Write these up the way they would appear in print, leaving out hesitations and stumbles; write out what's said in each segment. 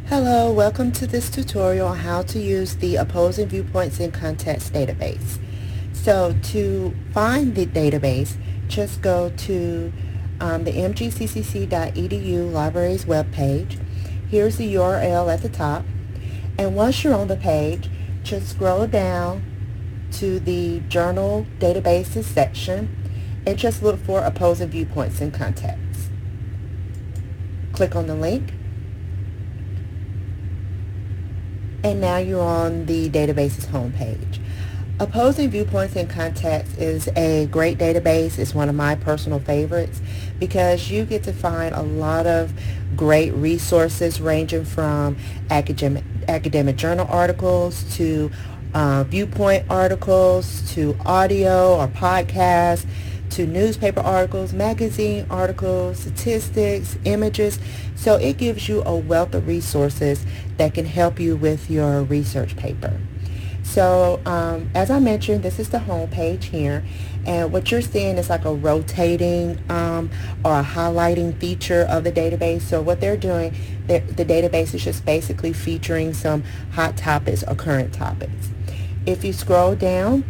Hello, welcome to this tutorial on how to use the opposing viewpoints in context database. So to find the database, just go to the mgccc.edu libraries webpage. Here's the URL at the top, and once you're on the page, just scroll down to the journal databases section and just look for opposing viewpoints in context. Click on the link, and now you're on the database's homepage. Opposing Viewpoints in Context is a great database. It's one of my personal favorites because you get to find a lot of great resources ranging from academic journal articles to viewpoint articles to audio or podcasts to newspaper articles, magazine articles, statistics, images. So it gives you a wealth of resources that can help you with your research paper. So as I mentioned, this is the home page here, and what you're seeing is like a rotating or a highlighting feature of the database. So what they're doing, the database is just basically featuring some hot topics or current topics. If you scroll down,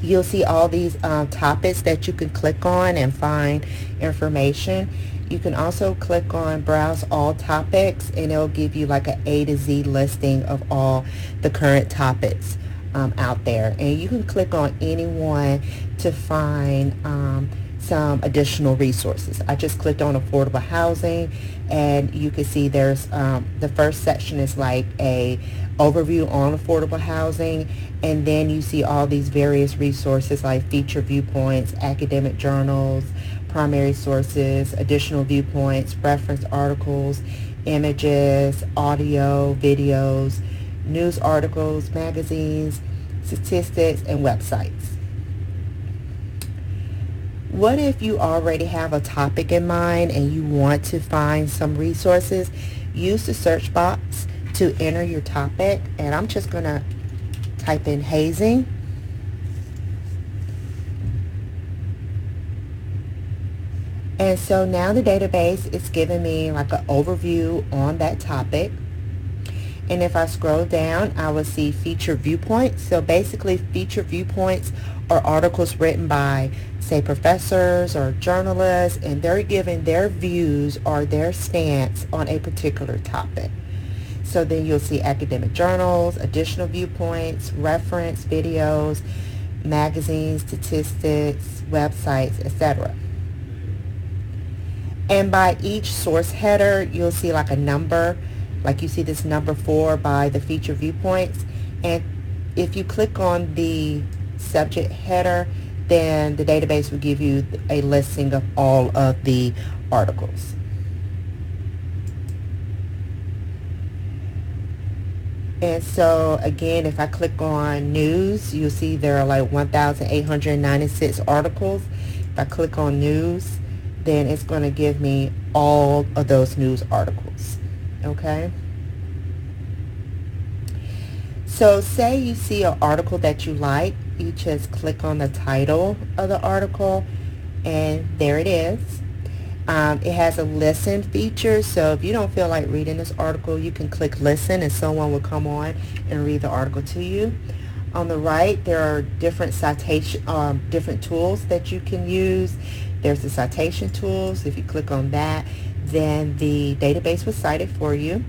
you'll see all these topics that you can click on and find information. You can also click on Browse All Topics, and it'll give you like an A to Z listing of all the current topics out there. And you can click on any one to find some additional resources. I just clicked on affordable housing, and you can see there's the first section is like a overview on affordable housing, and then you see all these various resources like feature viewpoints, academic journals, primary sources, additional viewpoints, reference articles, images, audio, videos, news articles, magazines, statistics, and websites. What if you already have a topic in mind and you want to find some resources? Use the search box to enter your topic, and I'm just going to type in hazing. And so now the database is giving me like an overview on that topic. And if I scroll down, I will see feature viewpoints. So basically feature viewpoints are articles written by, say, professors or journalists, and they're giving their views or their stance on a particular topic. So then you'll see academic journals, additional viewpoints, reference videos, magazines, statistics, websites, etc. And by each source header, you'll see like a number, like you see this number 4 by the feature viewpoints. And if you click on the subject header, then the database will give you a listing of all of the articles. And so again, if I click on news, you'll see there are like 1,896 articles. If I click on news, then it's going to give me all of those news articles. Okay? So say you see an article that you like, you just click on the title of the article, and there it is. It has a listen feature, so if you don't feel like reading this article, you can click listen and someone will come on and read the article to you. On the right, there are different different tools that you can use. There's the citation tools. If you click on that, then the database was cited for you.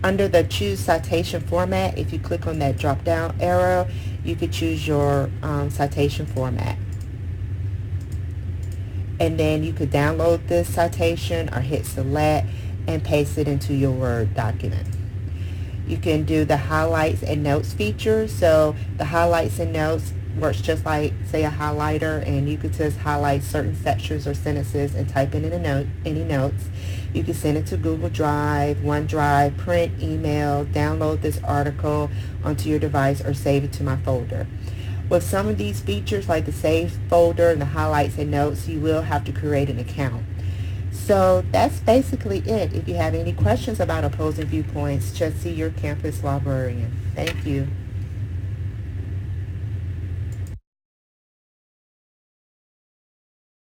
Under the choose citation format, if you click on that drop down arrow, you could choose your citation format. And then you could download this citation or hit select and paste it into your Word document. You can do the highlights and notes feature. So the highlights and notes works just like, say, a highlighter, and you could just highlight certain sections or sentences and type in any notes. You can send it to Google Drive, OneDrive, print, email, download this article onto your device, or save it to my folder. With some of these features like the save folder and the highlights and notes, you will have to create an account. So that's basically it. If you have any questions about opposing viewpoints, just see your campus librarian. Thank you.